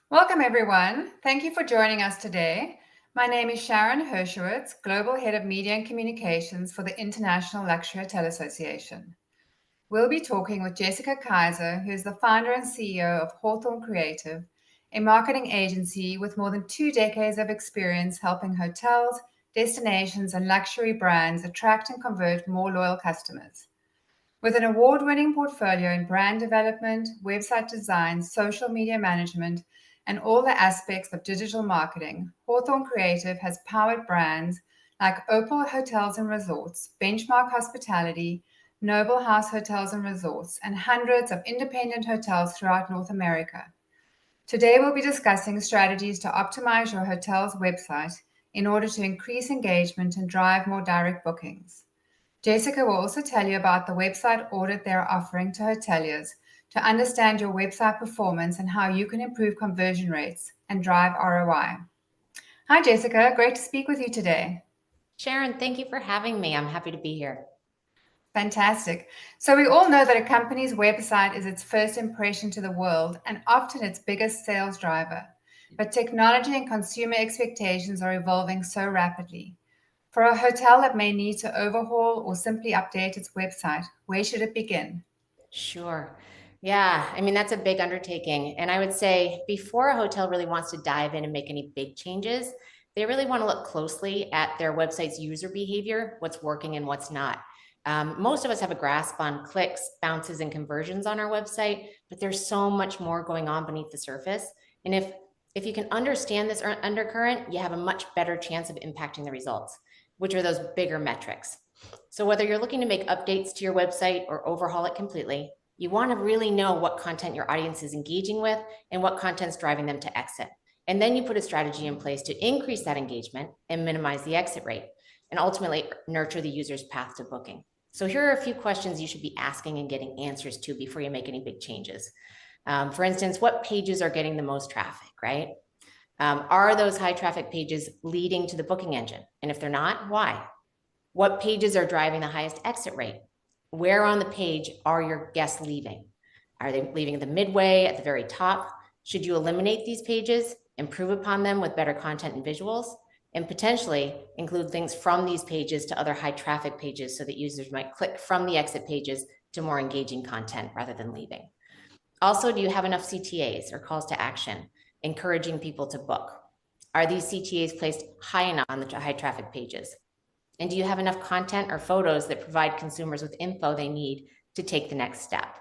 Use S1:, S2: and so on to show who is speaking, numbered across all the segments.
S1: Welcome, everyone. Thank you for joining us today. My name is Sharon Hirschowitz, Global Head of Media and Communications for the International Luxury Hotel Association. We'll be talking with Jessica Kaiser, who is the founder and CEO of Hawthorn Creative, a marketing agency with more than 2 decades of experience helping hotels, destinations, and luxury brands attract and convert more loyal customers. With an award-winning portfolio in brand development, website design, social media management, and all the aspects of digital marketing, Hawthorn Creative has powered brands like Opal Hotels and Resorts, Benchmark Hospitality, Noble House Hotels and Resorts, and hundreds of independent hotels throughout North America. Today, we'll be discussing strategies to optimize your hotel's website in order to increase engagement and drive more direct bookings. Jessica will also tell you about the website audit they're offering to hoteliers to understand your website performance and how you can improve conversion rates and drive ROI. Hi, Jessica. Great to speak with you today.
S2: Sharon, thank you for having me. I'm happy to be here.
S1: Fantastic. So, we all know that a company's website is its first impression to the world and often its biggest sales driver. But technology and consumer expectations are evolving so rapidly. For a hotel that may need to overhaul or simply update its website, where should it begin?
S2: Sure. Yeah, that's a big undertaking. And I would say before a hotel really wants to dive in and make any big changes, they really want to look closely at their website's user behavior, what's working and what's not. Most of us have a grasp on clicks, bounces, and conversions on our website, but there's so much more going on beneath the surface. And if you can understand this undercurrent, you have a much better chance of impacting the results, which are those bigger metrics. So whether you're looking to make updates to your website or overhaul it completely, you want to really know what content your audience is engaging with and what content's driving them to exit. And then you put a strategy in place to increase that engagement and minimize the exit rate, and ultimately nurture the user's path to booking. So here are a few questions you should be asking and getting answers to before you make any big changes. For instance, what pages are getting the most traffic, right? Are those high traffic pages leading to the booking engine? And if they're not, why? What pages are driving the highest exit rate? Where on the page are your guests leaving? Are they leaving at the midway, at the very top? Should you eliminate these pages, improve upon them with better content and visuals, and potentially include links from these pages to other high traffic pages so that users might click from the exit pages to more engaging content rather than leaving? Also, do you have enough CTAs or calls to action, encouraging people to book? Are these CTAs placed high enough on the high traffic pages? And do you have enough content or photos that provide consumers with info they need to take the next step?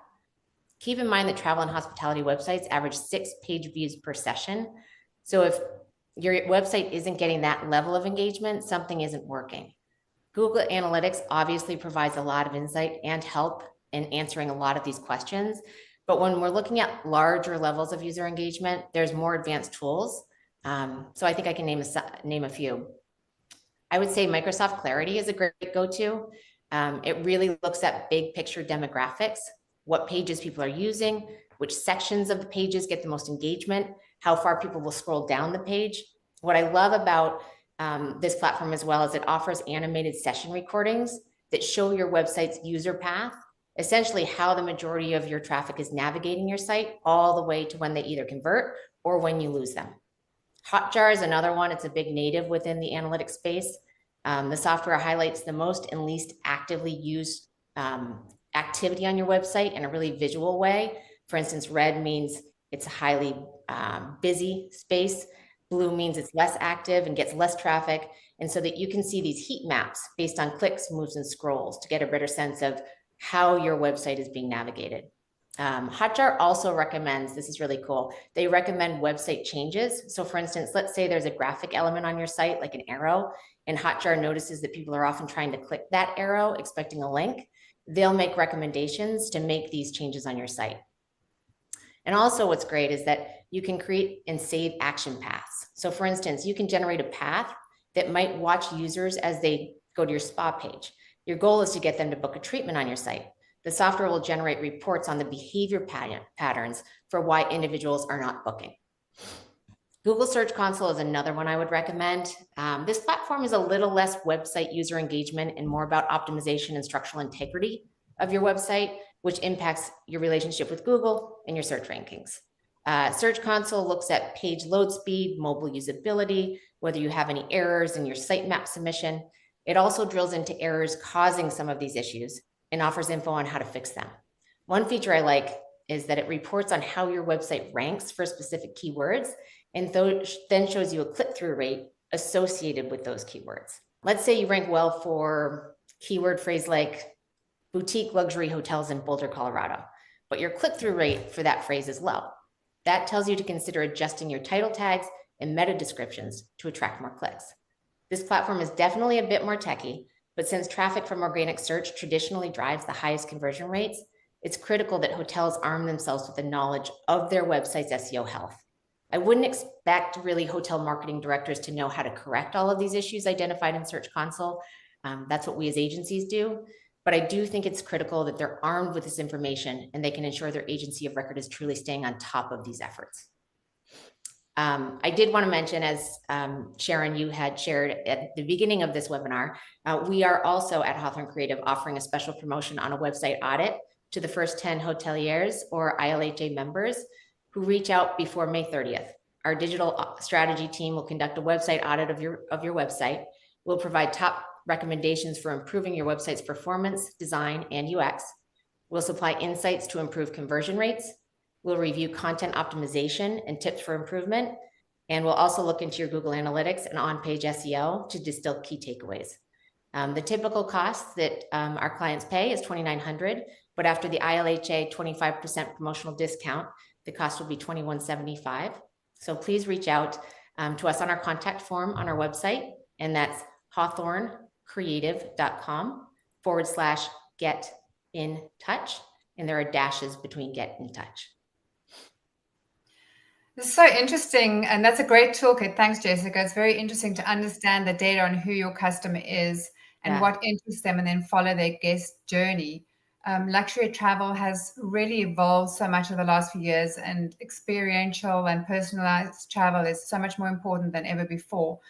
S2: Keep in mind that travel and hospitality websites average 6 page views per session. So if your website isn't getting that level of engagement, something isn't working. Google Analytics obviously provides a lot of insight and help in answering a lot of these questions. But when we're looking at larger levels of user engagement, there's more advanced tools. So I think I can name a few. I would say Microsoft Clarity is a great go-to. It really looks at big picture demographics, what pages people are using, which sections of the pages get the most engagement, how far people will scroll down the page. What I love about this platform as well is it offers animated session recordings that show your website's user path, essentially how the majority of your traffic is navigating your site all the way to when they either convert or when you lose them. Hotjar is another one. It's a big native within the analytics space. The software highlights the most and least actively used activity on your website in a really visual way. For instance, red means it's a highly busy space. Blue means it's less active and gets less traffic. And so that you can see these heat maps based on clicks, moves, and scrolls to get a better sense of how your website is being navigated. Hotjar also recommends, this is really cool, they recommend website changes. So for instance, let's say there's a graphic element on your site, like an arrow, and Hotjar notices that people are often trying to click that arrow, expecting a link. They'll make recommendations to make these changes on your site. And also what's great is that you can create and save action paths. So for instance, you can generate a path that might watch users as they go to your spa page. Your goal is to get them to book a treatment on your site. The software will generate reports on the behavior patterns for why individuals are not booking. Google Search Console is another one I would recommend. This platform is a little less website user engagement and more about optimization and structural integrity of your website, which impacts your relationship with Google and your search rankings. Search Console looks at page load speed, mobile usability, whether you have any errors in your sitemap submission. It also drills into errors causing some of these issues and offers info on how to fix them. One feature I like is that it reports on how your website ranks for specific keywords and then shows you a click-through rate associated with those keywords. Let's say you rank well for keyword phrase like boutique luxury hotels in Boulder, Colorado, but your click-through rate for that phrase is low. That tells you to consider adjusting your title tags and meta descriptions to attract more clicks. This platform is definitely a bit more techy, but since traffic from organic search traditionally drives the highest conversion rates, it's critical that hotels arm themselves with the knowledge of their website's SEO health. I wouldn't expect really hotel marketing directors to know how to correct all of these issues identified in Search Console. That's what we as agencies do. But I do think it's critical that they're armed with this information and they can ensure their agency of record is truly staying on top of these efforts. I did want to mention, as Sharon, you had shared at the beginning of this webinar, we are also at Hawthorn Creative offering a special promotion on a website audit to the first 10 hoteliers or ILHA members who reach out before May 30th. Our digital strategy team will conduct a website audit of your website. We'll provide top recommendations for improving your website's performance, design, and UX. We'll supply insights to improve conversion rates. We'll review content optimization and tips for improvement. And we'll also look into your Google Analytics and on-page SEO to distill key takeaways. The typical cost that our clients pay is $2,900, but after the ILHA 25% promotional discount, the cost will be $2,175. So please reach out to us on our contact form on our website, and that's hawthorncreative.com/get in touch. And there are dashes between get in touch.
S1: This is so interesting, and that's a great toolkit. Thanks, Jessica. It's very interesting to understand the data on who your customer is and what interests them, and then follow their guest journey. Luxury travel has really evolved so much over the last few years, and experiential and personalized travel is so much more important than ever before.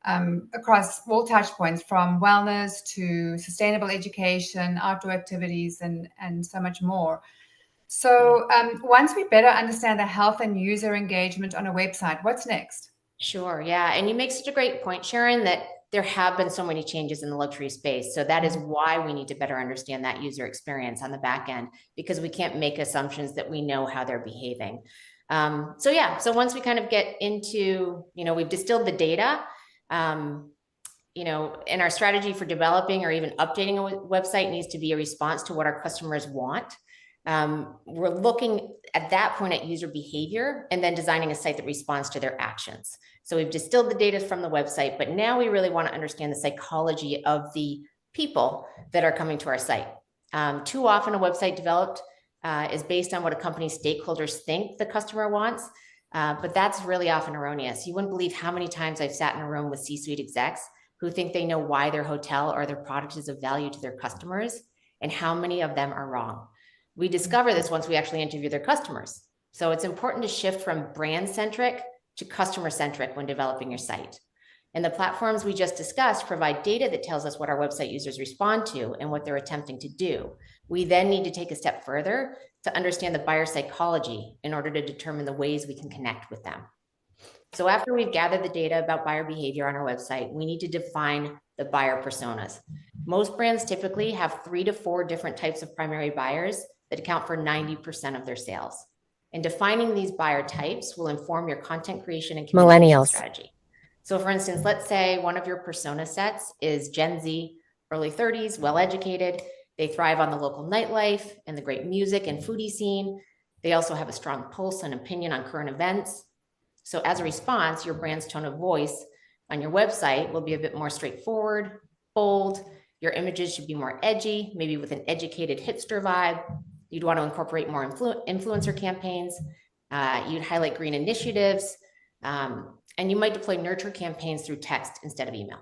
S1: Across all touch points, from wellness to sustainable education, outdoor activities, and so much more. So once we better understand the health and user engagement on a website, what's next?
S2: Sure, yeah. And you make such a great point, Sharon, that there have been so many changes in the luxury space. So that is why we need to better understand that user experience on the back end, because we can't make assumptions that we know how they're behaving. So once we kind of get into, we've distilled the data, and our strategy for developing or even updating a website needs to be a response to what our customers want. We're looking at that point at user behavior and then designing a site that responds to their actions. So we've distilled the data from the website, but now we really want to understand the psychology of the people that are coming to our site. Too often a website developed is based on what a company's stakeholders think the customer wants, but that's really often erroneous. You wouldn't believe how many times I've sat in a room with C-suite execs who think they know why their hotel or their product is of value to their customers, and how many of them are wrong. We discover this once we actually interview their customers. So it's important to shift from brand-centric to customer-centric when developing your site. And the platforms we just discussed provide data that tells us what our website users respond to and what they're attempting to do. We then need to take a step further to understand the buyer psychology in order to determine the ways we can connect with them. So after we've gathered the data about buyer behavior on our website, we need to define the buyer personas. Most brands typically have 3 to 4 different types of primary buyers that account for 90% of their sales. And defining these buyer types will inform your content creation and communication strategy. So for instance, let's say one of your persona sets is Gen Z, early 30s, well-educated. They thrive on the local nightlife and the great music and foodie scene. They also have a strong pulse and opinion on current events. So as a response, your brand's tone of voice on your website will be a bit more straightforward, bold. Your images should be more edgy, maybe with an educated hipster vibe. You'd want to incorporate more influencer campaigns. You'd highlight green initiatives, and you might deploy nurture campaigns through text instead of email.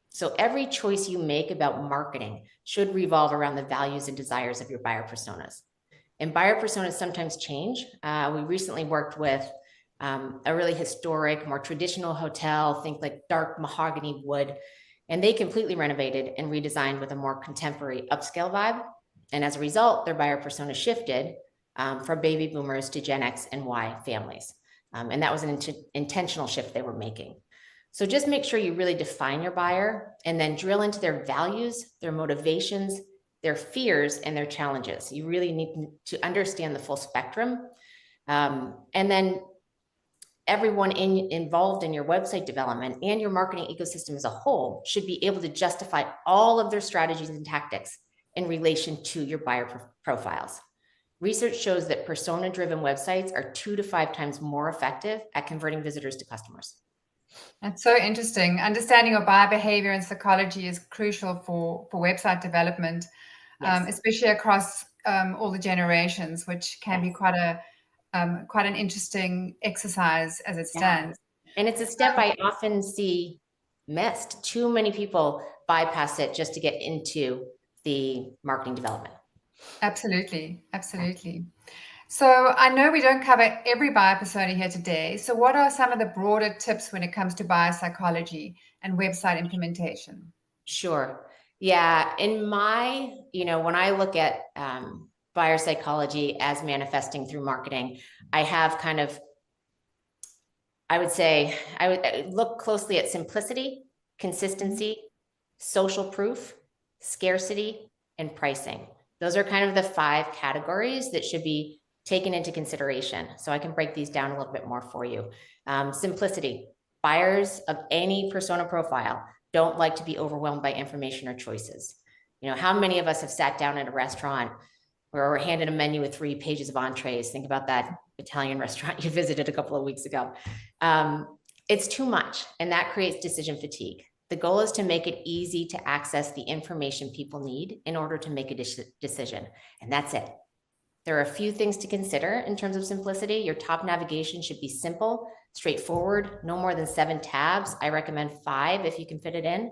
S2: So every choice you make about marketing should revolve around the values and desires of your buyer personas. And buyer personas sometimes change. We recently worked with a really historic, more traditional hotel, think like dark mahogany wood, and they completely renovated and redesigned with a more contemporary upscale vibe. And as a result, their buyer persona shifted from baby boomers to Gen X and Y families. And that was an intentional shift they were making. So just make sure you really define your buyer and then drill into their values, their motivations, their fears, and their challenges. You really need to understand the full spectrum. And then everyone involved in your website development and your marketing ecosystem as a whole should be able to justify all of their strategies and tactics in relation to your buyer profiles. Research shows that persona-driven websites are 2 to 5 times more effective at converting visitors to customers.
S1: That's so interesting. Understanding your buyer behavior and psychology is crucial for website development,
S2: Yes.
S1: especially across all the generations, which can be quite an interesting exercise as it stands.
S2: And it's a step I often see missed. Too many people bypass it just to get into the marketing development.
S1: Absolutely, absolutely. So I know we don't cover every buyer persona here today. So what are some of the broader tips when it comes to buyer psychology and website implementation?
S2: Sure. Yeah. In my, when I look at buyer psychology as manifesting through marketing, I have kind of, I would look closely at simplicity, consistency, social proof, scarcity, and pricing. Those are kind of the 5 categories that should be taken into consideration. So I can break these down a little bit more for you. Simplicity. Buyers of any persona profile don't like to be overwhelmed by information or choices. How many of us have sat down at a restaurant where we're handed a menu with 3 pages of entrees? Think about that Italian restaurant you visited a couple of weeks ago. It's too much, and that creates decision fatigue. The goal is to make it easy to access the information people need in order to make a decision, and that's it. There are a few things to consider in terms of simplicity. Your top navigation should be simple, straightforward, no more than 7 tabs. I recommend 5 if you can fit it in.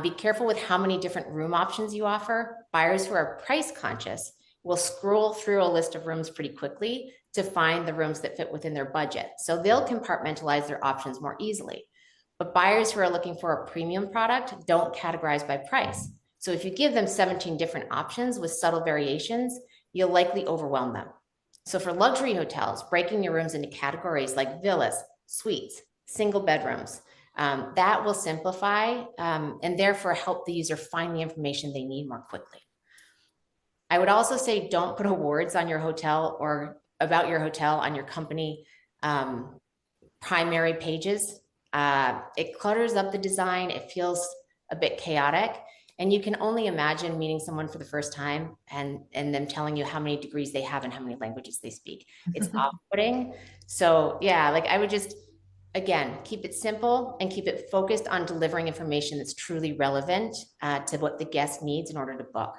S2: Be careful with how many different room options you offer. Buyers who are price conscious will scroll through a list of rooms pretty quickly to find the rooms that fit within their budget. So they'll compartmentalize their options more easily. But buyers who are looking for a premium product don't categorize by price. So if you give them 17 different options with subtle variations, you'll likely overwhelm them. So for luxury hotels, breaking your rooms into categories like villas, suites, single bedrooms, that will simplify and therefore help the user find the information they need more quickly. I would also say don't put awards on your hotel or about your hotel on your company primary pages. It clutters up the design. It feels a bit chaotic. And you can only imagine meeting someone for the first time and them telling you how many degrees they have and how many languages they speak. It's off-putting. So yeah, I would just, again, keep it simple and keep it focused on delivering information that's truly relevant to what the guest needs in order to book.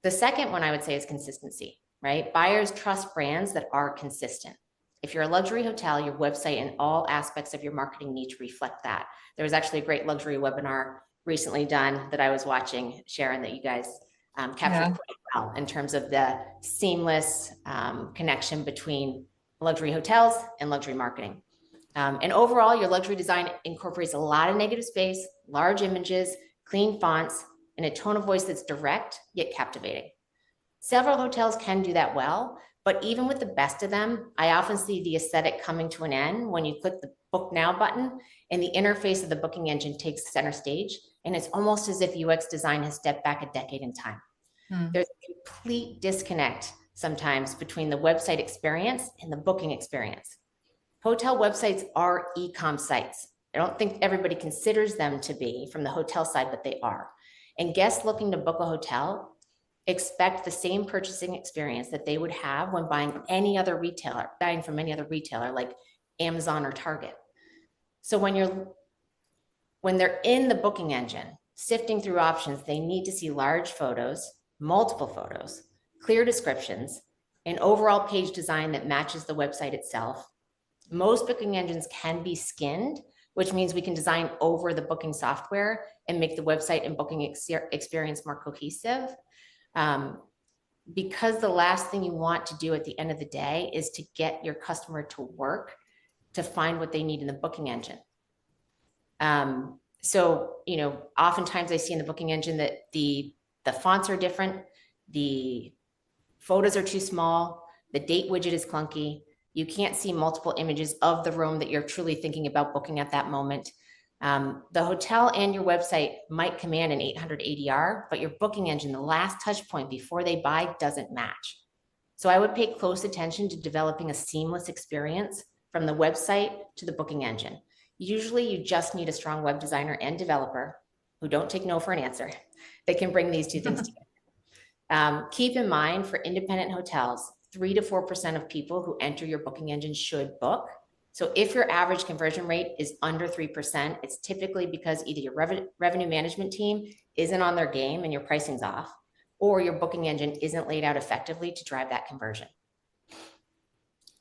S2: The second one I would say is consistency, right? Buyers trust brands that are consistent. If you're a luxury hotel, your website and all aspects of your marketing need to reflect that. There was actually a great luxury webinar recently done that I was watching, Sharon, that you guys captured quite well in terms of the seamless connection between luxury hotels and luxury marketing. And overall, your luxury design incorporates a lot of negative space, large images, clean fonts, and a tone of voice that's direct yet captivating. Several hotels can do that well, but even with the best of them, I often see the aesthetic coming to an end when you click the Book Now button and the interface of the booking engine takes center stage, and it's almost as if UX design has stepped back a decade in time. There's a complete disconnect sometimes between the website experience and the booking experience. Hotel websites are e-com sites. I don't think everybody considers them to be from the hotel side, but they are. And guests looking to book a hotel expect the same purchasing experience that they would have when buying from any other retailer like Amazon or Target. So when they're in the booking engine, sifting through options, they need to see large photos, multiple photos, clear descriptions, an overall page design that matches the website itself. Most booking engines can be skinned, which means we can design over the booking software and make the website and booking experience more cohesive. Because the last thing you want to do at the end of the day is to get your customer to work to find what they need in the booking engine. So, oftentimes I see in the booking engine that the fonts are different, the Photos are too small. The date widget is clunky. You can't see multiple images of the room that you're truly thinking about booking at that moment. The hotel and your website might command an 800 ADR, but your booking engine, the last touch point before they buy, doesn't match. So I would pay close attention to developing a seamless experience from the website to the booking engine. Usually you just need a strong web designer and developer who don't take no for an answer that can bring these two things together. Keep in mind, for independent hotels, 3 to 4% of people who enter your booking engine should book. So if your average conversion rate is under 3%, it's typically because either your revenue management team isn't on their game and your pricing's off, or your booking engine isn't laid out effectively to drive that conversion.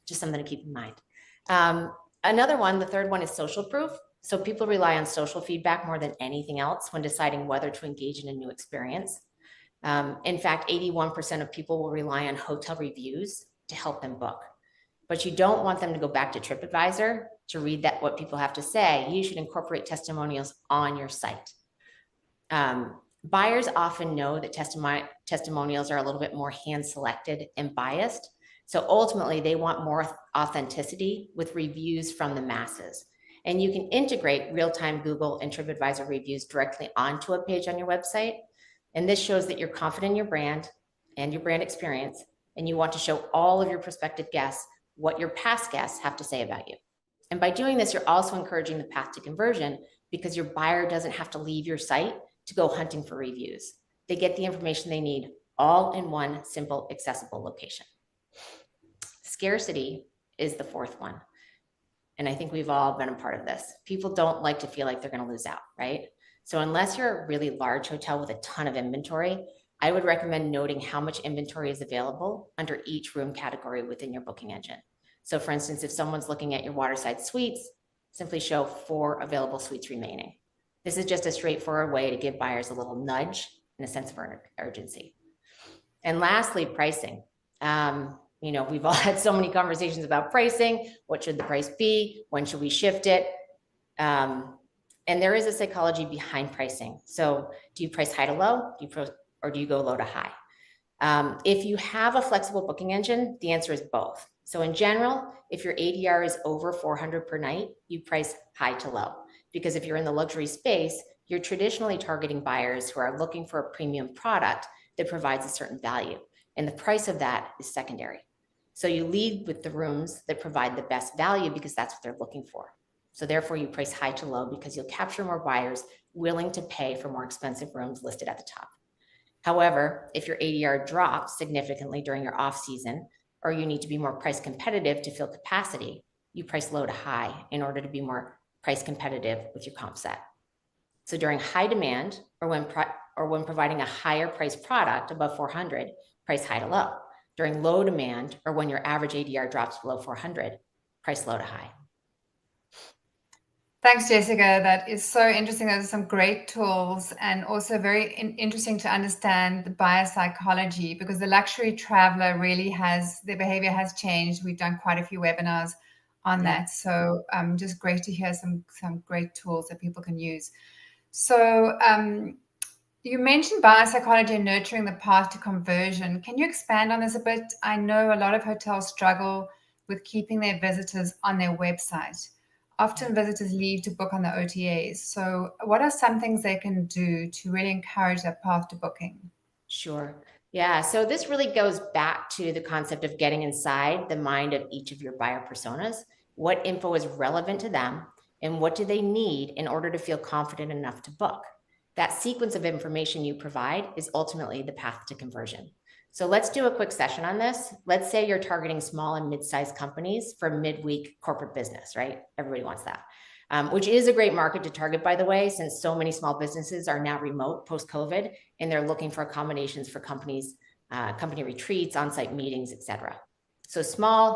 S2: Just something to keep in mind. Another one, the third one, is social proof. So people rely on social feedback more than anything else when deciding whether to engage in a new experience. In fact, 81% of people will rely on hotel reviews to help them book. But you don't want them to go back to TripAdvisor to read what people have to say. You should incorporate testimonials on your site. Buyers often know that testimonials are a little bit more hand-selected and biased. So ultimately, they want more authenticity with reviews from the masses. And you can integrate real-time Google and TripAdvisor reviews directly onto a page on your website. And this shows that you're confident in your brand and your brand experience, and you want to show all of your prospective guests what your past guests have to say about you. And by doing this, you're also encouraging the path to conversion because your buyer doesn't have to leave your site to go hunting for reviews. They get the information they need all in one simple, accessible location. Scarcity is the fourth one. And I think we've all been a part of this. People don't like to feel like they're going to lose out, right? So unless you're a really large hotel with a ton of inventory, I would recommend noting how much inventory is available under each room category within your booking engine. So for instance, if someone's looking at your waterside suites, simply show 4 available suites remaining. This is just a straightforward way to give buyers a little nudge and a sense of urgency. And lastly, pricing. We've all had so many conversations about pricing. What should the price be? When should we shift it? And there is a psychology behind pricing. So do you price high to low? Or do you go low to high? If you have a flexible booking engine, the answer is both. So in general, if your ADR is over $400 per night, you price high to low. Because if you're in the luxury space, you're traditionally targeting buyers who are looking for a premium product that provides a certain value. And the price of that is secondary. So you lead with the rooms that provide the best value because that's what they're looking for. So therefore you price high to low because you'll capture more buyers willing to pay for more expensive rooms listed at the top. However, if your ADR drops significantly during your off season, or you need to be more price competitive to fill capacity, you price low to high in order to be more price competitive with your comp set. So during high demand, or when providing a higher price product above 400, price high to low. During low demand, or when your average ADR drops below 400, price low to high.
S1: Thanks, Jessica. That is so interesting. Those are some great tools, and also very interesting to understand the buyer psychology, because the luxury traveler really their behavior has changed. We've done quite a few webinars on that. So just great to hear some great tools that people can use. So you mentioned buyer psychology and nurturing the path to conversion. Can you expand on this a bit? I know a lot of hotels struggle with keeping their visitors on their website. Often visitors leave to book on the OTAs. So what are some things they can do to really encourage that path to booking?
S2: Sure. Yeah. So this really goes back to the concept of getting inside the mind of each of your buyer personas. What info is relevant to them and what do they need in order to feel confident enough to book? That sequence of information you provide is ultimately the path to conversion. So let's do a quick session on this. Let's say you're targeting small and mid-sized companies for midweek corporate business, right? Everybody wants that, which is a great market to target, by the way, since so many small businesses are now remote post-COVID, and they're looking for accommodations for companies, company retreats, on-site meetings, et cetera. So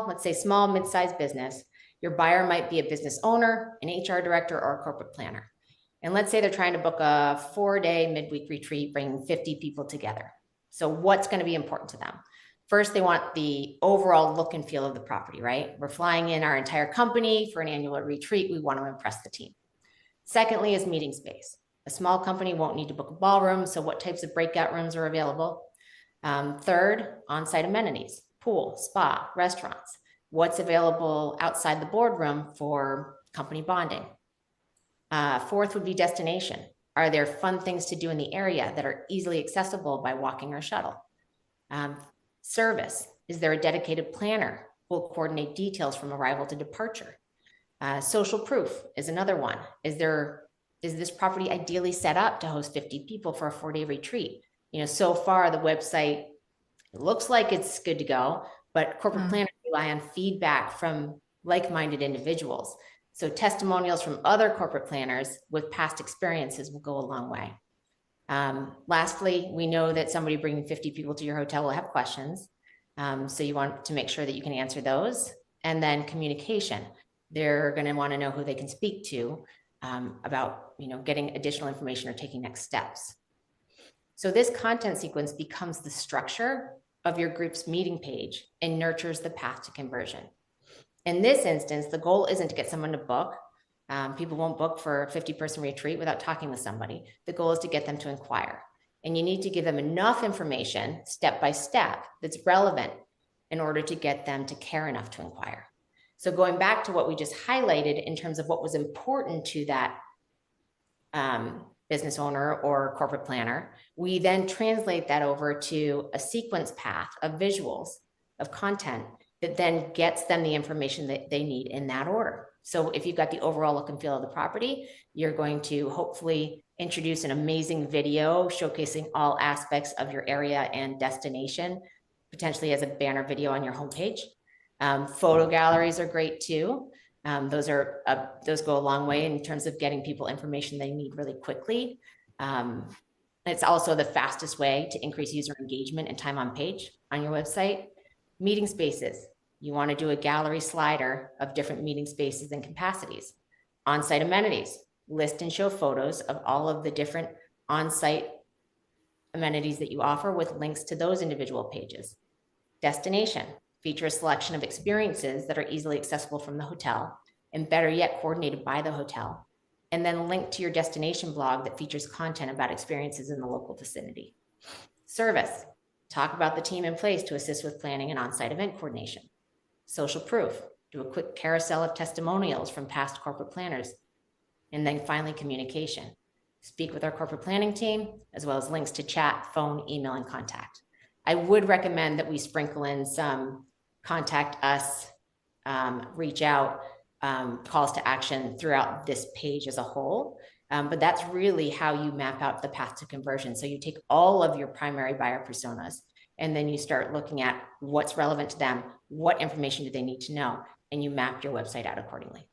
S2: let's say small, mid-sized business, your buyer might be a business owner, an HR director, or a corporate planner. And let's say they're trying to book a 4-day midweek retreat, bringing 50 people together. So what's going to be important to them? First, they want the overall look and feel of the property, right? We're flying in our entire company for an annual retreat. We want to impress the team. Secondly is meeting space. A small company won't need to book a ballroom. So what types of breakout rooms are available? Third, on-site amenities, pool, spa, restaurants. What's available outside the boardroom for company bonding? Fourth would be destination. Are there fun things to do in the area that are easily accessible by walking or shuttle? Service. Is there a dedicated planner who will coordinate details from arrival to departure? Social proof is another one. Is this property ideally set up to host 50 people for a 4-day retreat? So far the website looks like it's good to go, but corporate planners rely on feedback from like-minded individuals. So testimonials from other corporate planners with past experiences will go a long way. Lastly, we know that somebody bringing 50 people to your hotel will have questions. So you want to make sure that you can answer those. And then communication. They're going to want to know who they can speak to about getting additional information or taking next steps. So this content sequence becomes the structure of your group's meeting page and nurtures the path to conversion. In this instance, the goal isn't to get someone to book. People won't book for a 50-person retreat without talking with somebody. The goal is to get them to inquire. And you need to give them enough information step by step that's relevant in order to get them to care enough to inquire. So going back to what we just highlighted in terms of what was important to that business owner or corporate planner, we then translate that over to a sequence path of visuals, of content that then gets them the information that they need in that order. So if you've got the overall look and feel of the property, you're going to hopefully introduce an amazing video showcasing all aspects of your area and destination, potentially as a banner video on your homepage. Photo galleries are great too. Those go a long way in terms of getting people information they need really quickly. It's also the fastest way to increase user engagement and time on page on your website. Meeting spaces. You want to do a gallery slider of different meeting spaces and capacities. On-site amenities. List and show photos of all of the different on-site amenities that you offer with links to those individual pages. Destination. Feature a selection of experiences that are easily accessible from the hotel, and better yet, coordinated by the hotel. And then link to your destination blog that features content about experiences in the local vicinity. Service. Talk about the team in place to assist with planning and on-site event coordination. Social proof. Do a quick carousel of testimonials from past corporate planners. And then finally, communication. Speak with our corporate planning team, as well as links to chat, phone, email, and contact. I would recommend that we sprinkle in some contact us, reach out, calls to action throughout this page as a whole. But that's really how you map out the path to conversion. So you take all of your primary buyer personas, and then you start looking at what's relevant to them, what information do they need to know, and you map your website out accordingly.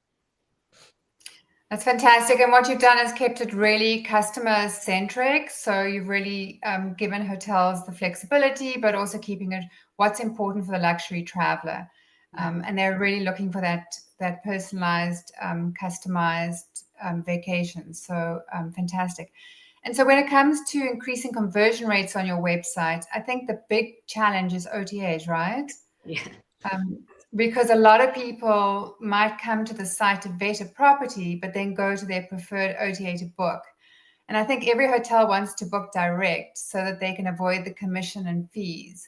S1: That's fantastic. And what you've done is kept it really customer centric. So you've really given hotels the flexibility, but also keeping it what's important for the luxury traveler. And they're really looking for that personalized, customized vacation. So fantastic. And so when it comes to increasing conversion rates on your website, I think the big challenge is OTAs, right?
S2: Yeah.
S1: Because a lot of people might come to the site to vet a property, but then go to their preferred OTA to book. And I think every hotel wants to book direct so that they can avoid the commission and fees.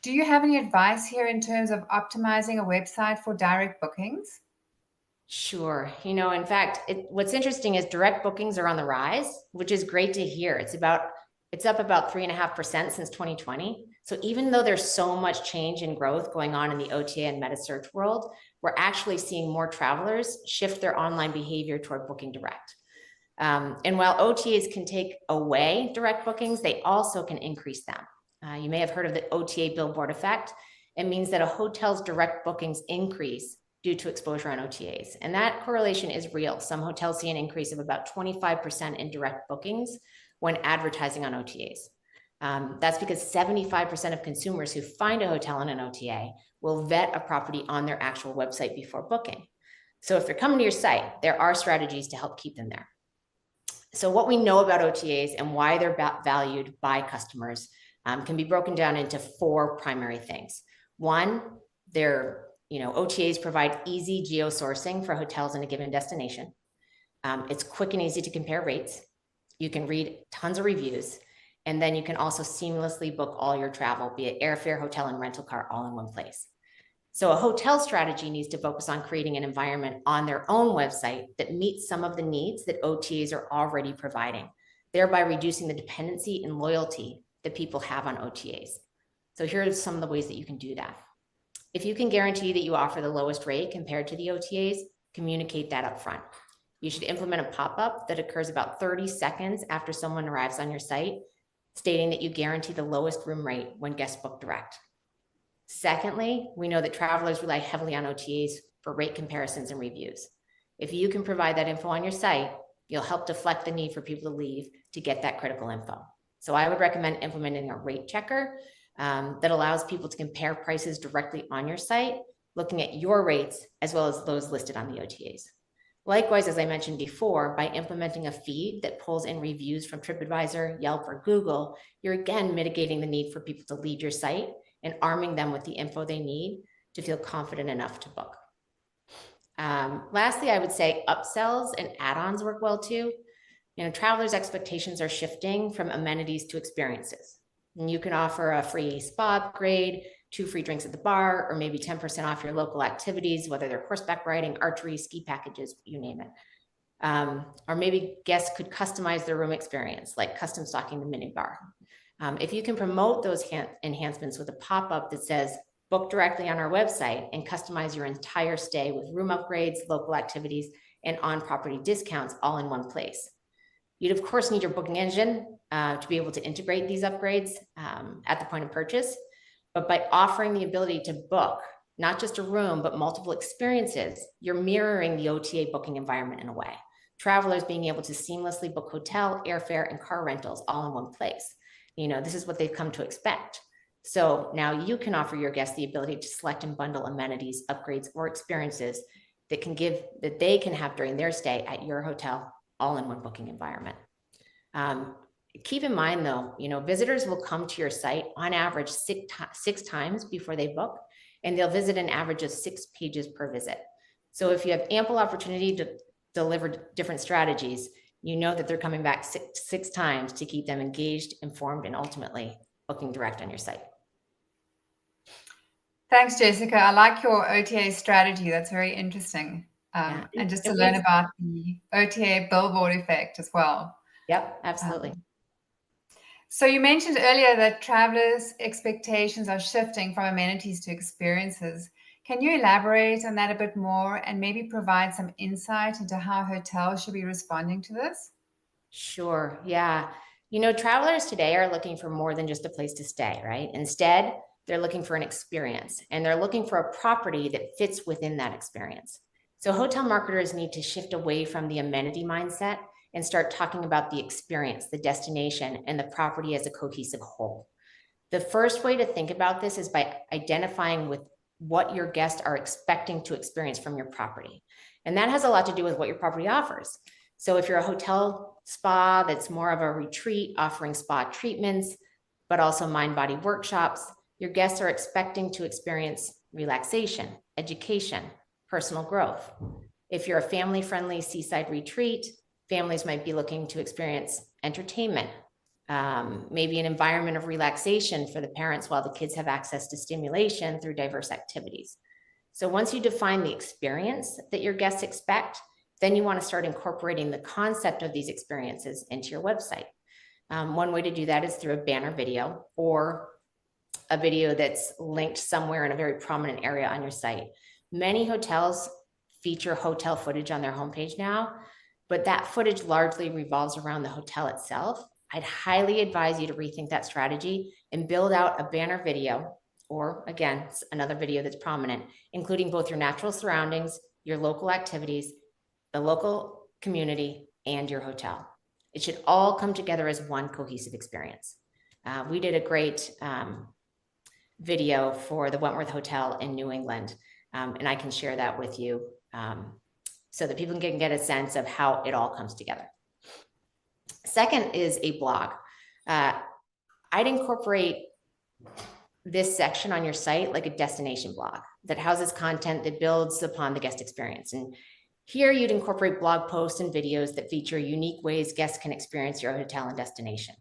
S1: Do you have any advice here in terms of optimizing a website for direct bookings?
S2: Sure. In fact, what's interesting is direct bookings are on the rise, which is great to hear. It's up about 3.5% since 2020. So even though there's so much change and growth going on in the OTA and meta search world, we're actually seeing more travelers shift their online behavior toward booking direct. And while OTAs can take away direct bookings, they also can increase them. You may have heard of the OTA billboard effect. It means that a hotel's direct bookings increase due to exposure on OTAs. And that correlation is real. Some hotels see an increase of about 25% in direct bookings when advertising on OTAs. That's because 75% of consumers who find a hotel on an OTA will vet a property on their actual website before booking. So if they're coming to your site, there are strategies to help keep them there. So what we know about OTAs and why they're valued by customers can be broken down into 4 primary things. One, OTAs provide easy geo-sourcing for hotels in a given destination. It's quick and easy to compare rates. You can read tons of reviews, And then you can also seamlessly book all your travel, be it airfare, hotel, and rental car all in one place. So a hotel strategy needs to focus on creating an environment on their own website that meets some of the needs that OTAs are already providing, thereby reducing the dependency and loyalty that people have on OTAs. So here are some of the ways that you can do that. If you can guarantee that you offer the lowest rate compared to the OTAs, communicate that up front. You should implement a pop-up that occurs about 30 seconds after someone arrives on your site, stating that you guarantee the lowest room rate when guests book direct. Secondly, we know that travelers rely heavily on OTAs for rate comparisons and reviews. If you can provide that info on your site, you'll help deflect the need for people to leave to get that critical info. So I would recommend implementing a rate checker that allows people to compare prices directly on your site, looking at your rates as well as those listed on the OTAs. Likewise, as I mentioned before, by implementing a feed that pulls in reviews from TripAdvisor, Yelp, or Google, you're again mitigating the need for people to leave your site and arming them with the info they need to feel confident enough to book. Lastly, I would say upsells and add-ons work well too. Travelers' expectations are shifting from amenities to experiences. And you can offer a free spa upgrade, 2 free drinks at the bar, or maybe 10% off your local activities, whether they're horseback riding, archery, ski packages, you name it. Or maybe guests could customize their room experience, like custom stocking the minibar. If you can promote those enhancements with a pop-up that says, book directly on our website and customize your entire stay with room upgrades, local activities, and on-property discounts all in one place. You'd of course need your booking engine to be able to integrate these upgrades at the point of purchase. But by offering the ability to book not just a room, but multiple experiences, you're mirroring the OTA booking environment in a way. Travelers being able to seamlessly book hotel, airfare, and car rentals all in one place. This is what they've come to expect. So now you can offer your guests the ability to select and bundle amenities, upgrades, or experiences that they can have during their stay at your hotel, all in one booking environment. Keep in mind though, visitors will come to your site on average 6 times before they book, and they'll visit an average of 6 pages per visit. So if you have ample opportunity to deliver different strategies, you know that they're coming back six times to keep them engaged, informed, and ultimately booking direct on your site.
S1: Thanks, Jessica. I like your OTA strategy. That's very interesting. And just to learn about the OTA billboard effect as well.
S2: Yep, absolutely.
S1: So you mentioned earlier that travelers' expectations are shifting from amenities to experiences. Can you elaborate on that a bit more and maybe provide some insight into how hotels should be responding to this?
S2: Sure, yeah. Travelers today are looking for more than just a place to stay, right? Instead, they're looking for an experience, and they're looking for a property that fits within that experience. So hotel marketers need to shift away from the amenity mindset and start talking about the experience, the destination, and the property as a cohesive whole. The first way to think about this is by identifying with what your guests are expecting to experience from your property. And that has a lot to do with what your property offers. So if you're a hotel spa that's more of a retreat offering spa treatments, but also mind-body workshops, your guests are expecting to experience relaxation, education, personal growth. If you're a family-friendly seaside retreat, families might be looking to experience entertainment, maybe an environment of relaxation for the parents while the kids have access to stimulation through diverse activities. So once you define the experience that your guests expect, then you want to start incorporating the concept of these experiences into your website. One way to do that is through a banner video or a video that's linked somewhere in a very prominent area on your site. Many hotels feature hotel footage on their homepage now, but that footage largely revolves around the hotel itself. I'd highly advise you to rethink that strategy and build out a banner video, or again, another video that's prominent, including both your natural surroundings, your local activities, the local community, and your hotel. It should all come together as one cohesive experience. We did a great video for the Wentworth Hotel in New England, and I can share that with you so that people can get a sense of how it all comes together. Second is a blog. I'd incorporate this section on your site like a destination blog that houses content that builds upon the guest experience. And here you'd incorporate blog posts and videos that feature unique ways guests can experience your hotel and destination.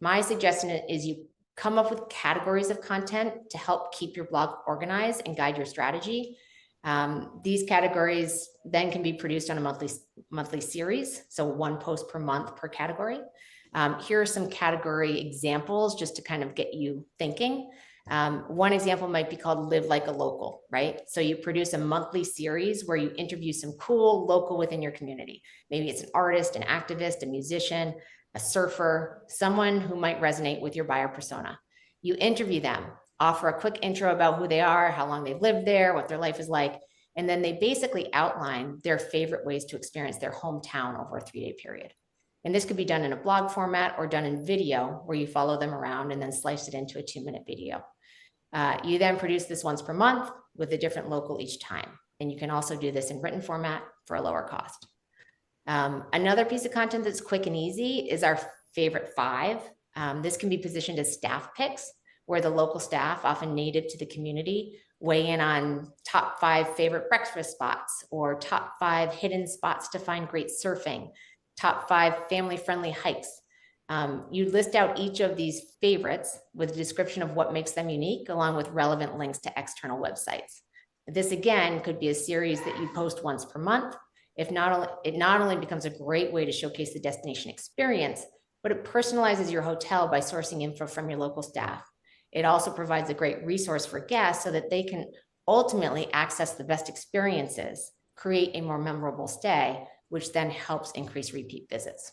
S2: My suggestion is you come up with categories of content to help keep your blog organized and guide your strategy. These categories then can be produced on a monthly series, so one post per month per category. Here are some category examples just to kind of get you thinking. One example might be called Live Like a Local, right? So you produce a monthly series where you interview some cool local within your community. Maybe it's an artist, an activist, a musician, a surfer, someone who might resonate with your buyer persona. You interview them, offer a quick intro about who they are, how long they've lived there, what their life is like, and then they basically outline their favorite ways to experience their hometown over a 3-day period. And this could be done in a blog format or done in video where you follow them around and then slice it into a 2-minute video. You then produce this once per month with a different local each time. And you can also do this in written format for a lower cost. Another piece of content that's quick and easy is our favorite 5. This can be positioned as staff picks, where the local staff, often native to the community, weigh in on top 5 favorite breakfast spots or top 5 hidden spots to find great surfing, top 5 family-friendly hikes. You list out each of these favorites with a description of what makes them unique, along with relevant links to external websites. This, again, could be a series that you post once per month. It not only becomes a great way to showcase the destination experience, but it personalizes your hotel by sourcing info from your local staff. It also provides a great resource for guests so that they can ultimately access the best experiences, create a more memorable stay, which then helps increase repeat visits.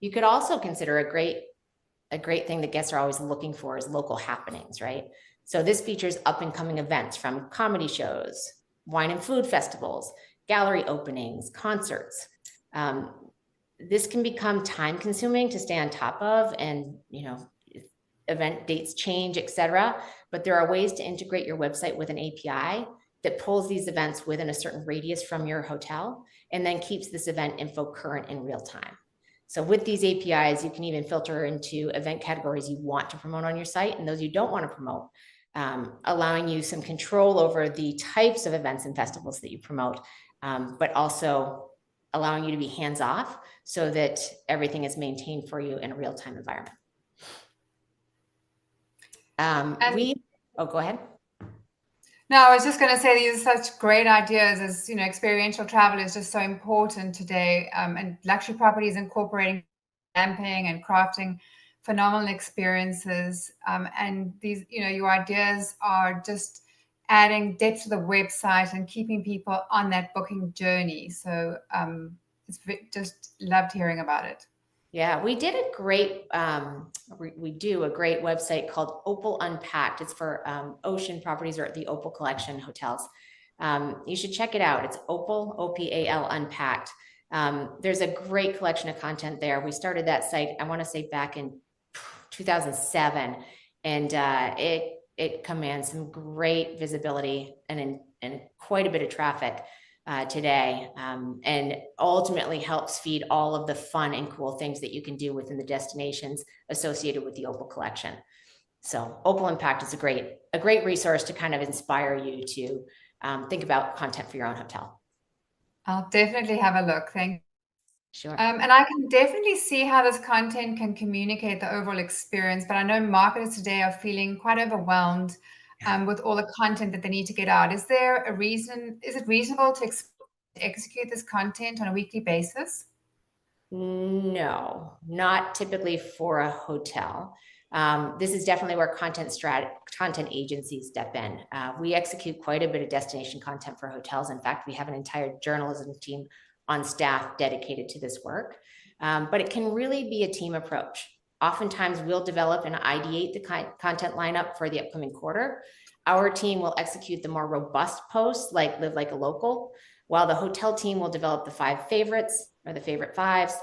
S2: You could also consider a great thing that guests are always looking for is local happenings, right? So this features up and coming events from comedy shows, wine and food festivals, gallery openings, concerts. This can become time consuming to stay on top of, and event dates change, etc. But there are ways to integrate your website with an API that pulls these events within a certain radius from your hotel and then keeps this event info current in real time. So with these APIs, you can even filter into event categories you want to promote on your site and those you don't want to promote, allowing you some control over the types of events and festivals that you promote, but also allowing you to be hands-off so that everything is maintained for you in a real-time environment. Go ahead.
S1: No, I was just going to say these are such great ideas. As experiential travel is just so important today, and luxury properties incorporating camping and crafting phenomenal experiences. And these, your ideas are just adding depth to the website and keeping people on that booking journey. So it's just loved hearing about it.
S2: Yeah, we did a great, we do a great website called Opal Unpacked. It's for ocean properties or the Opal Collection hotels. You should check it out. It's Opal, OPAL Unpacked. There's a great collection of content there. We started that site, I want to say back in 2007, and it commands some great visibility and quite a bit of traffic today, and ultimately helps feed all of the fun and cool things that you can do within the destinations associated with the Opal collection. So Opal Impact is a great resource to kind of inspire you to think about content for your own hotel.
S1: I'll definitely have a look. Thank you.
S2: Sure.
S1: And I can definitely see how this content can communicate the overall experience, but I know marketers today are feeling quite overwhelmed with all the content that they need to get out. Is there a reason? Is it reasonable to execute this content on a weekly basis?
S2: No, not typically for a hotel. This is definitely where content agencies step in. We execute quite a bit of destination content for hotels. In fact, we have an entire journalism team on staff dedicated to this work. But it can really be a team approach. Oftentimes we'll develop and ideate the content lineup for the upcoming quarter. Our team will execute the more robust posts like Live Like a Local, while the hotel team will develop the 5 favorites or the favorite 5s.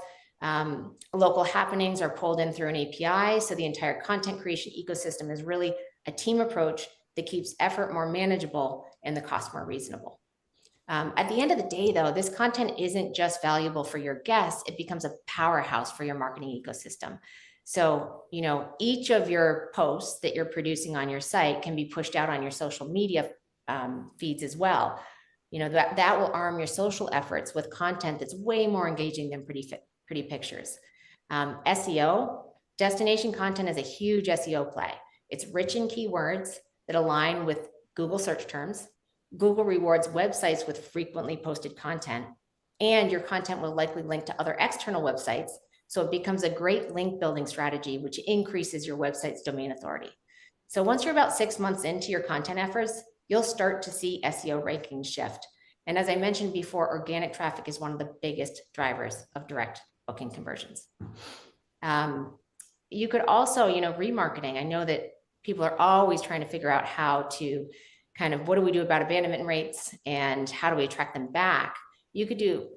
S2: Local happenings are pulled in through an API. So the entire content creation ecosystem is really a team approach that keeps effort more manageable and the cost more reasonable. At the end of the day, though, this content isn't just valuable for your guests, it becomes a powerhouse for your marketing ecosystem. So, each of your posts that you're producing on your site can be pushed out on your social media feeds as well. That will arm your social efforts with content that's way more engaging than pretty pictures. SEO Destination content is a huge SEO play. It's rich in keywords that align with Google search terms. Google rewards websites with frequently posted content, and your content will likely link to other external websites. So it becomes a great link building strategy, which increases your website's domain authority. So once you're about 6 months into your content efforts, you'll start to see SEO rankings shift. And as I mentioned before, organic traffic is one of the biggest drivers of direct booking conversions. You could also, remarketing. I know that people are always trying to figure out how to what do we do about abandonment rates and how do we attract them back? We could do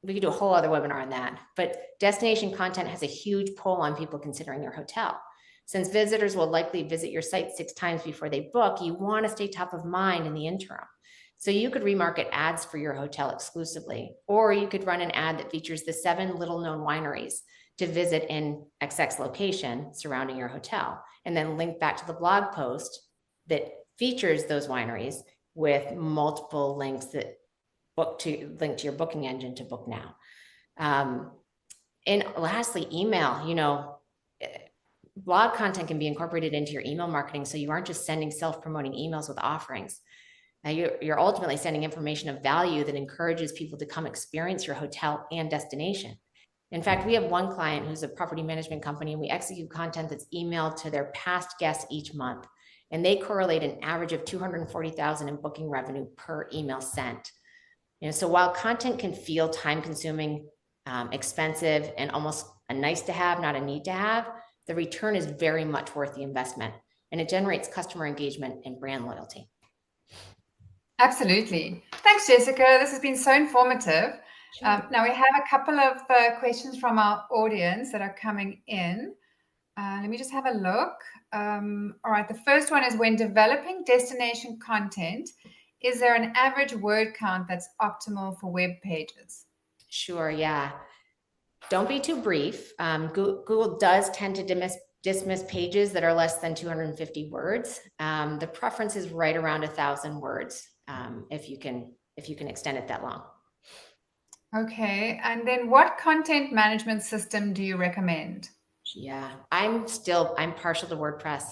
S2: a whole other webinar on that, but destination content has a huge pull on people considering your hotel. Since visitors will likely visit your site 6 times before they book, you want to stay top of mind in the interim. So you could remarket ads for your hotel exclusively, or you could run an ad that features the 7 little known wineries to visit in XX location surrounding your hotel, and then link back to the blog post that features those wineries with multiple links that link to your booking engine to book now. And lastly, email. Blog content can be incorporated into your email marketing, so you aren't just sending self-promoting emails with offerings. Now you're ultimately sending information of value that encourages people to come experience your hotel and destination. In fact, we have one client who's a property management company, and we execute content that's emailed to their past guests each month. And they correlate an average of $240,000 in booking revenue per email sent. So while content can feel time consuming, expensive, and almost a nice to have, not a need to have, the return is very much worth the investment, and it generates customer engagement and brand loyalty.
S1: Absolutely. Thanks, Jessica. This has been so informative. Sure. Now we have a couple of questions from our audience that are coming in. Let me just have a look. All right, the first one is, when developing destination content, is there an average word count that's optimal for web pages?
S2: Sure, yeah. Don't be too brief. Google does tend to dismiss pages that are less than 250 words. The preference is right around 1,000 words, if you can extend it that long. Okay, and then what content management system do you recommend? Yeah, I'm partial to WordPress.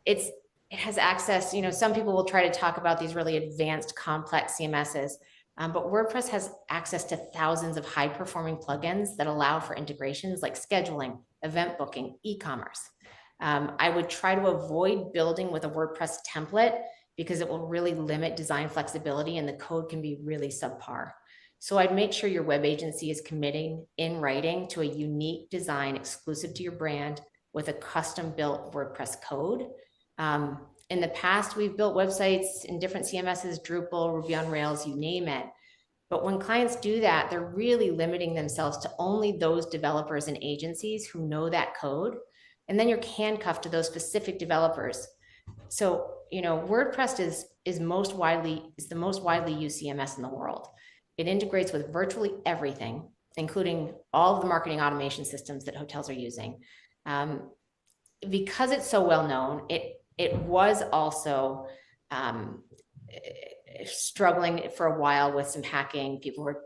S2: It has access, some people will try to talk about these really advanced, complex CMSs, but WordPress has access to thousands of high-performing plugins that allow for integrations like scheduling, event booking, e-commerce. I would try to avoid building with a WordPress template because it will really limit design flexibility and the code can be really subpar. So I'd make sure your web agency is committing in writing to a unique design exclusive to your brand with a custom-built WordPress code. In the past, we've built websites in different CMSs, Drupal, Ruby on Rails, you name it. But when clients do that, they're really limiting themselves to only those developers and agencies who know that code. And then you're handcuffed to those specific developers. So, WordPress is the most widely used CMS in the world. It integrates with virtually everything, including all of the marketing automation systems that hotels are using. Because it's so well known, it was also struggling for a while with some hacking. People were,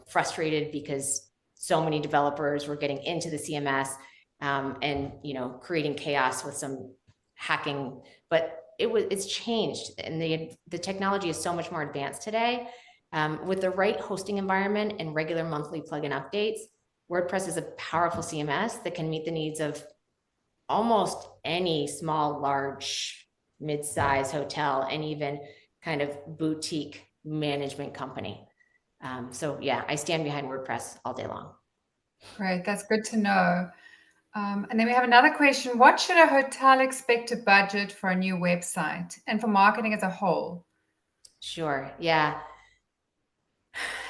S2: frustrated because so many developers were getting into the CMS and, creating chaos with some hacking. But it's changed, and the technology is so much more advanced today. With the right hosting environment and regular monthly plugin updates, WordPress is a powerful CMS that can meet the needs of almost any small, large, mid-size hotel, and even kind of boutique management company. So yeah, I stand behind WordPress all day long.
S1: Great, that's good to know. And then we have another question. What should a hotel expect to budget for a new website and for marketing as a whole?
S2: Sure, yeah.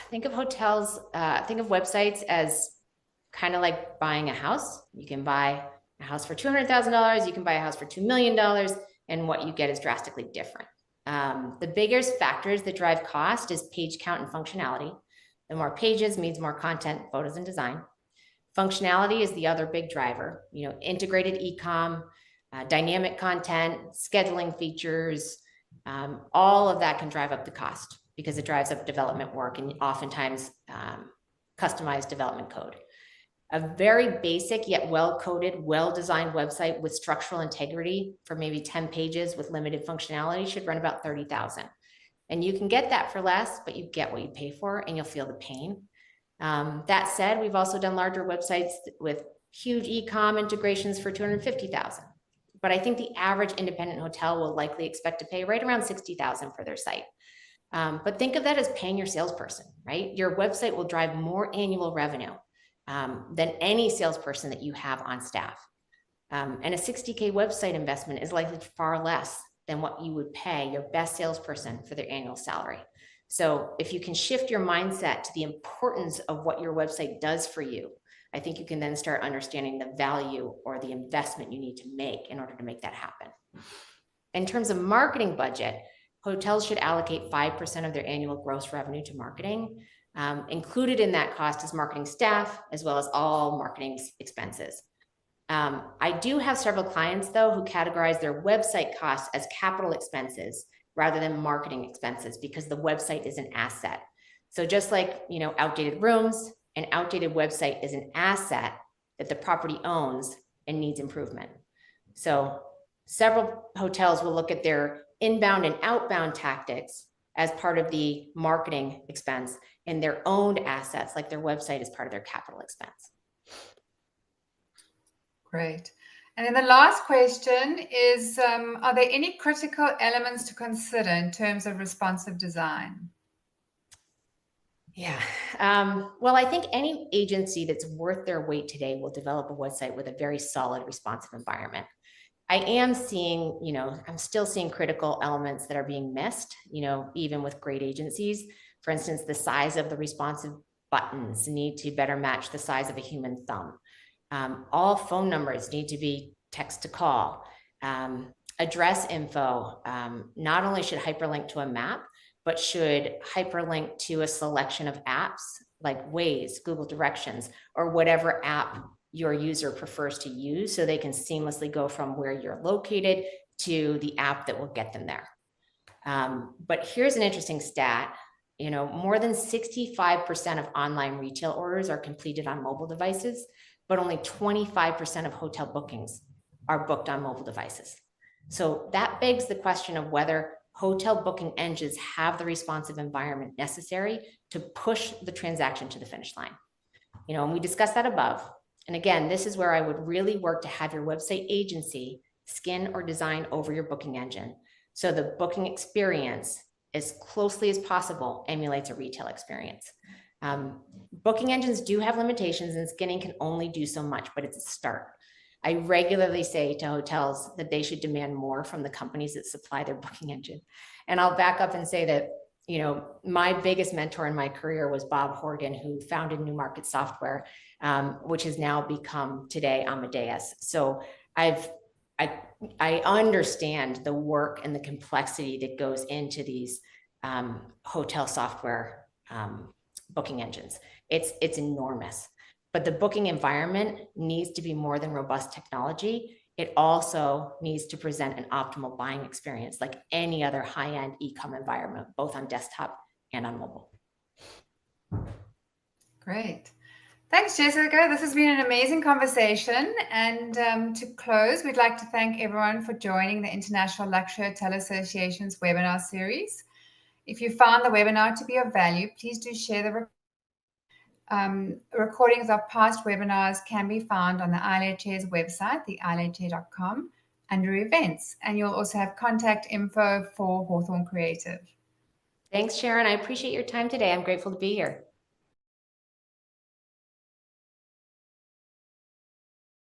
S2: Think of websites as kind of like buying a house. You can buy a house for $200,000, you can buy a house for $2 million, and what you get is drastically different. The biggest factors that drive cost is page count and functionality. The more pages means more content, photos, and design. Functionality is the other big driver. Integrated e-com, dynamic content, scheduling features, all of that can drive up the cost because it drives up development work and oftentimes customized development code. A very basic yet well-coded, well-designed website with structural integrity for maybe 10 pages with limited functionality should run about $30,000. And you can get that for less, but you get what you pay for and you'll feel the pain. That said, we've also done larger websites with huge e-com integrations for $250,000. But I think the average independent hotel will likely expect to pay right around $60,000 for their site. But think of that as paying your salesperson, right? Your website will drive more annual revenue than any salesperson that you have on staff. And a $60K website investment is likely far less than what you would pay your best salesperson for their annual salary. So if you can shift your mindset to the importance of what your website does for you, I think you can then start understanding the value or the investment you need to make in order to make that happen. In terms of marketing budget, hotels should allocate 5% of their annual gross revenue to marketing. Included in that cost is marketing staff, as well as all marketing expenses. I do have several clients, though, who categorize their website costs as capital expenses rather than marketing expenses because the website is an asset. So just like, outdated rooms, an outdated website is an asset that the property owns and needs improvement. So several hotels will look at their inbound and outbound tactics as part of the marketing expense, and their owned assets, like their website, is part of their capital expense.
S1: Great. And then the last question is, are there any critical elements to consider in terms of responsive design?
S2: Yeah. Well, I think any agency that's worth their weight today will develop a website with a very solid responsive environment. I am seeing, I'm still seeing critical elements that are being missed, even with great agencies. For instance, the size of the responsive buttons need to better match the size of a human thumb. All phone numbers need to be text to call. Address info not only should hyperlink to a map, but should hyperlink to a selection of apps like Waze, Google Directions, or whatever app your user prefers to use, so they can seamlessly go from where you're located to the app that will get them there. But here's an interesting stat. More than 65% of online retail orders are completed on mobile devices, but only 25% of hotel bookings are booked on mobile devices. So that begs the question of whether hotel booking engines have the responsive environment necessary to push the transaction to the finish line. And we discussed that above. And again, this is where I would really work to have your website agency skin or design over your booking engine, so the booking experience, as closely as possible, emulates a retail experience. Booking engines do have limitations, and skinning can only do so much, but it's a start. I regularly say to hotels that they should demand more from the companies that supply their booking engine. And I'll back up and say that, my biggest mentor in my career was Bob Horgan, who founded New Market Software, which has now become today Amadeus. So I understand the work and the complexity that goes into these hotel software booking engines. It's enormous, but the booking environment needs to be more than robust technology. It also needs to present an optimal buying experience like any other high-end e-com environment, both on desktop and on mobile.
S1: Great. Thanks, Jessica. This has been an amazing conversation. And to close, we'd like to thank everyone for joining the International Luxury Hotel Association's webinar series. If you found the webinar to be of value, please do share the recordings of past webinars can be found on the ILHA's website, the ilha.com, under events. And you'll also have contact info for Hawthorn Creative.
S2: Thanks, Sharon. I appreciate your time today. I'm grateful to be here.